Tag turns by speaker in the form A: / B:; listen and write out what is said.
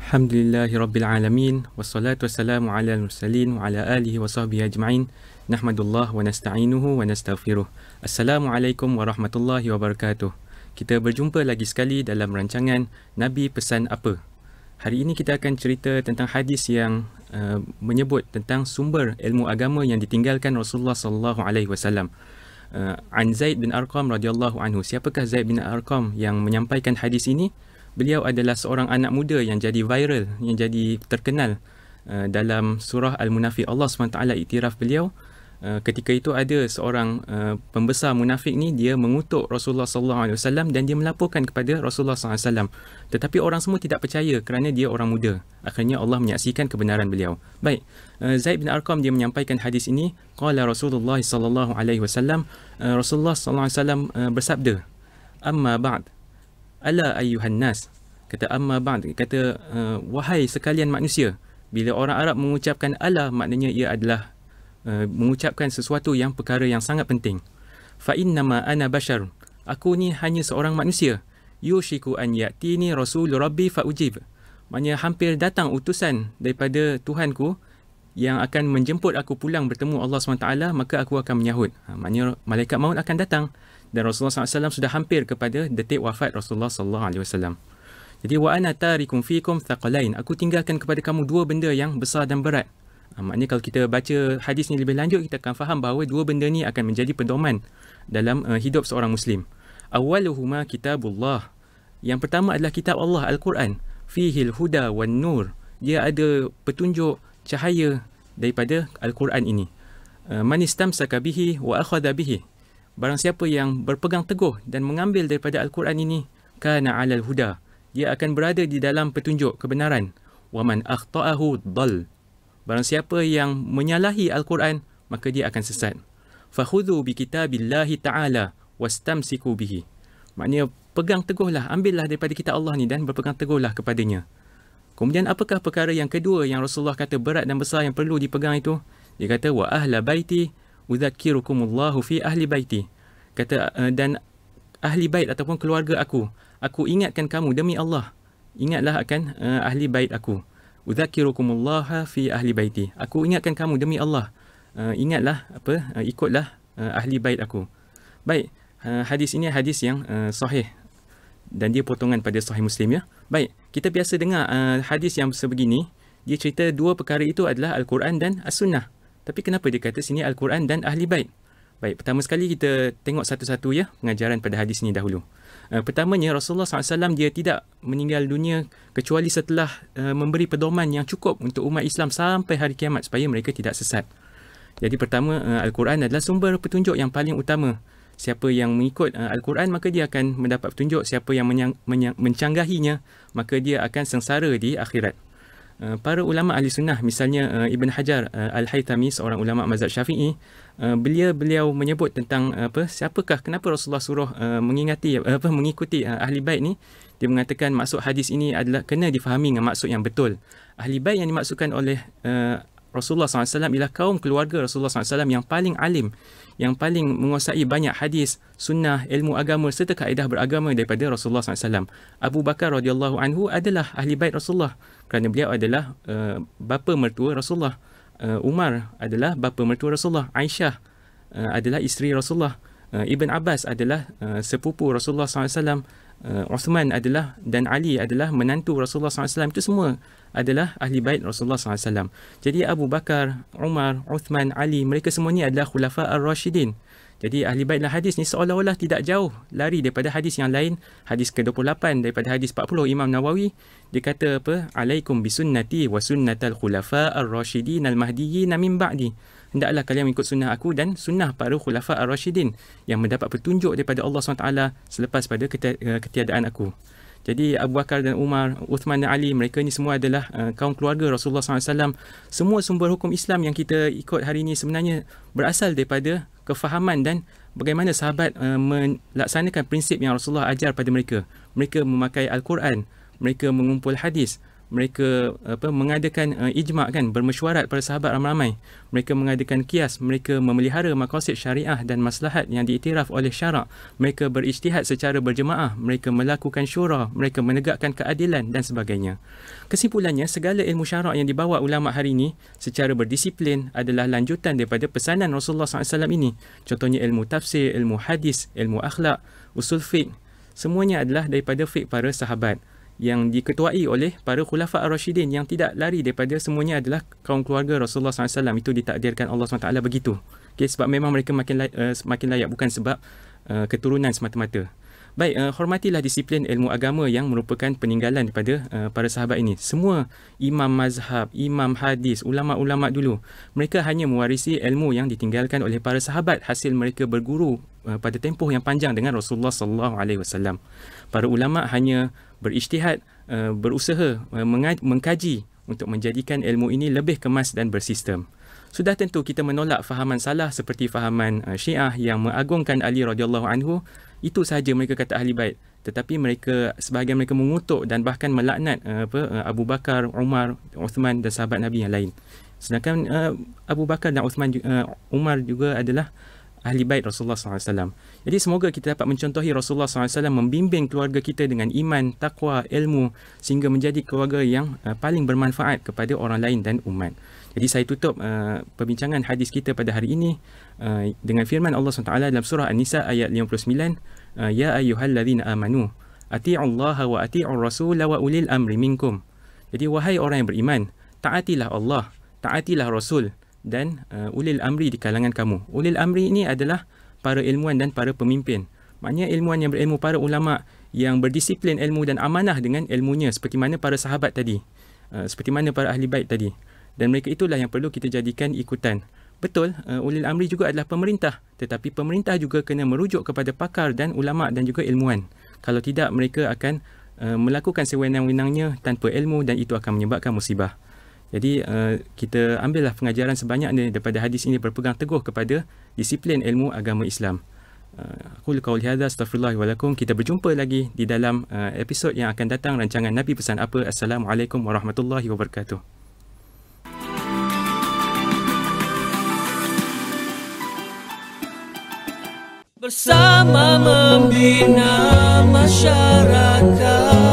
A: Alhamdulillahirrabbilalamin. Wassalatu wassalamu ala al-mursalin wa ala alihi wa sahbihi ajma'in. Nahmadullah wa nasta'inuhu wa nastaghfiruh. Assalamualaikum warahmatullahi wabarakatuh. Kita berjumpa lagi sekali dalam rancangan Nabi Pesan Apa. Hari ini kita akan cerita tentang hadis yang menyebut tentang sumber ilmu agama yang ditinggalkan Rasulullah sallallahu alaihi wasallam. An Zaid bin Arqam radhiyallahu anhu. Siapakah Zaid bin Arqam yang menyampaikan hadis ini? Beliau adalah seorang anak muda yang jadi viral, yang jadi terkenal dalam surah Al-Munafiq. Allah SWT iktiraf beliau. Ketika itu ada seorang pembesar munafik ni, dia mengutuk Rasulullah SAW dan dia melaporkan kepada Rasulullah SAW. Tetapi orang semua tidak percaya kerana dia orang muda. Akhirnya Allah menyaksikan kebenaran beliau. Baik, Zaid bin Arqam dia menyampaikan hadis ini. Qala Rasulullah SAW, Rasulullah SAW bersabda, Amma ba'd, ala ayyuhan nas. Kata amma ba'd, kata wahai sekalian manusia. Bila orang Arab mengucapkan ala, maknanya ia adalah mengucapkan sesuatu yang perkara yang sangat penting. Fa innama ana bashar, aku ni hanya seorang manusia. Yushiku an ya'tini rasul rabbi fa ujib. Maknanya hampir datang utusan daripada Tuhanku yang akan menjemput aku pulang bertemu Allah SWT, maka aku akan menyahut. Maknanya malaikat maut akan datang. Dan Rasulullah SAW sudah hampir kepada detik wafat Rasulullah SAW. Jadi wa ana tarikum fikum thaqalain, aku tinggalkan kepada kamu dua benda yang besar dan berat. Maknanya kalau kita baca hadis ni lebih lanjut, kita akan faham bahawa dua benda ni akan menjadi pedoman dalam hidup seorang Muslim. Awwaluhuma kitabullah. Yang pertama adalah kitab Allah, Al-Quran. Fihil huda wan nur. Dia ada petunjuk, cahaya daripada Al-Quran ini. Man istamsaka bihi wa akhadha bihi. Barang siapa yang berpegang teguh dan mengambil daripada Al-Quran ini, kana 'alal huda, dia akan berada di dalam petunjuk kebenaran. Wa man akhta'ahu dhal. Barang siapa yang menyalahi Al-Quran, maka dia akan sesat. Fakhudhu bi kitabillahi ta'ala wastamsiku bihi. Maknanya pegang teguhlah, ambillah daripada kitab Allah ni dan berpegang teguhlah kepadanya. Kemudian apakah perkara yang kedua yang Rasulullah kata berat dan besar yang perlu dipegang itu? Dia kata wa ahla baiti udzakirukumullahu fi ahli baiti. Kata dan ahli bait ataupun keluarga aku ingatkan kamu demi Allah. Ingatlah akan ahli bait aku. Udzakirukumullah fi ahli baiti. Aku ingatkan kamu demi Allah. Ingatlah ikutlah ahli bait aku. Baik, hadis ini hadis yang sahih dan dia potongan pada Sahih Muslim ya. Baik, kita biasa dengar hadis yang sebegini, dia cerita dua perkara itu adalah Al-Quran dan As-Sunnah. Tapi kenapa dia kata sini Al-Quran dan Ahli Bait? Baik, pertama sekali kita tengok satu-satu ya pengajaran pada hadis ini dahulu. Pertamanya, Rasulullah SAW dia tidak meninggal dunia kecuali setelah memberi pedoman yang cukup untuk umat Islam sampai hari kiamat supaya mereka tidak sesat. Jadi pertama, Al-Quran adalah sumber petunjuk yang paling utama. Siapa yang mengikut Al-Quran maka dia akan mendapat petunjuk. Siapa yang mencanggahinya maka dia akan sengsara di akhirat. Para ulama ahli sunnah, misalnya Ibn Hajar Al-Haythami, seorang ulama mazhab Syafi'i, beliau menyebut tentang kenapa Rasulullah suruh mengikuti ahli bait ni. Dia mengatakan maksud hadis ini adalah kena difahami dengan maksud yang betul. Ahli bait yang dimaksudkan oleh Rasulullah SAW ialah kaum keluarga Rasulullah SAW yang paling alim, yang paling menguasai banyak hadis, sunnah, ilmu agama serta kaedah beragama daripada Rasulullah SAW. Abu Bakar radhiyallahu anhu adalah ahli bait Rasulullah kerana beliau adalah bapa mertua Rasulullah. Umar adalah bapa mertua Rasulullah. Aisyah adalah isteri Rasulullah. Ibn Abbas adalah sepupu Rasulullah SAW. Uthman adalah dan Ali adalah menantu Rasulullah SAW. Itu semua adalah ahli bait Rasulullah SAW. Jadi Abu Bakar, Umar, Uthman, Ali, mereka semua ni adalah khulafa ar-Rashidin. Jadi ahli bait dalam hadis ni seolah-olah tidak jauh lari daripada hadis yang lain. Hadis ke-28 daripada hadis 40 Imam Nawawi, dia kata apa? Alaikum bisunnati wa sunnatal khulafa ar-Rashidin al-mahdiyyin min ba'di. Hendaklah kalian mengikut sunnah aku dan sunnah para khulafa ar-Rashidin yang mendapat petunjuk daripada Allah SWT selepas pada ketiadaan aku. Jadi Abu Bakar dan Umar, Uthman dan Ali, mereka ni semua adalah kaum keluarga Rasulullah SAW. Semua sumber hukum Islam yang kita ikut hari ini sebenarnya berasal daripada kefahaman dan bagaimana sahabat melaksanakan prinsip yang Rasulullah ajar pada mereka. Mereka memakai Al-Quran, mereka mengumpul hadis, mereka mengadakan ijma' kan, bermesyuarat para sahabat ramai-ramai. Mereka mengadakan qiyas, mereka memelihara maqasid syariah dan maslahat yang diiktiraf oleh syarak. Mereka berijtihad secara berjemaah, mereka melakukan syura, mereka menegakkan keadilan dan sebagainya. Kesimpulannya, segala ilmu syarak yang dibawa ulama hari ini secara berdisiplin adalah lanjutan daripada pesanan Rasulullah SAW ini. Contohnya ilmu tafsir, ilmu hadis, ilmu akhlak, usul fiqh. Semuanya adalah daripada fiqh para sahabat yang diketuai oleh para khulafa ar-rasyidin yang tidak lari daripada semuanya adalah kaum keluarga Rasulullah SAW. Itu ditakdirkan Allah SWT begitu. Okay, sebab memang mereka makin layak, bukan sebab keturunan semata-mata. Baik, hormatilah disiplin ilmu agama yang merupakan peninggalan daripada para sahabat ini. Semua imam mazhab, imam hadis, ulama-ulama dulu, mereka hanya mewarisi ilmu yang ditinggalkan oleh para sahabat hasil mereka berguru pada tempoh yang panjang dengan Rasulullah SAW. Para ulama hanya berijtihad, berusaha mengkaji untuk menjadikan ilmu ini lebih kemas dan bersistem. Sudah tentu kita menolak fahaman salah seperti fahaman Syiah yang mengagungkan Ali radhiyallahu anhu. Itu sahaja mereka kata ahli bait, tetapi sebahagian mereka mengutuk dan bahkan melaknat Abu Bakar, Umar, Uthman dan sahabat Nabi yang lain. Sedangkan Abu Bakar dan Umar juga adalah ahli bait Rasulullah SAW. Jadi semoga kita dapat mencontohi Rasulullah SAW membimbing keluarga kita dengan iman, taqwa, ilmu sehingga menjadi keluarga yang paling bermanfaat kepada orang lain dan umat. Jadi saya tutup perbincangan hadis kita pada hari ini dengan firman Allah SWT dalam surah An-Nisa ayat 59, Ya ayyuhalladzina amanu ati'ullaha wa ati'ur rasula wa ulil amri minkum. Jadi wahai orang yang beriman, taatilah Allah, taatilah Rasul dan ulil amri di kalangan kamu. Ulil amri ini adalah para ilmuwan dan para pemimpin. Maknanya ilmuwan yang berilmu, para ulama yang berdisiplin ilmu dan amanah dengan ilmunya, seperti mana para sahabat tadi, seperti mana para ahli bait tadi. Dan mereka itulah yang perlu kita jadikan ikutan. Betul, ulil amri juga adalah pemerintah, tetapi pemerintah juga kena merujuk kepada pakar dan ulama dan juga ilmuwan. Kalau tidak, mereka akan melakukan sewenang-wenangnya tanpa ilmu dan itu akan menyebabkan musibah. Jadi kita ambillah pengajaran sebanyak daripada hadis ini, berpegang teguh kepada disiplin ilmu agama Islam. Aku qauli hadza, astaghfirullah wa lakum. Kita berjumpa lagi di dalam episod yang akan datang, rancangan Nabi Pesan Apa. Assalamualaikum warahmatullahi wabarakatuh.
B: Bersama membina masyarakat.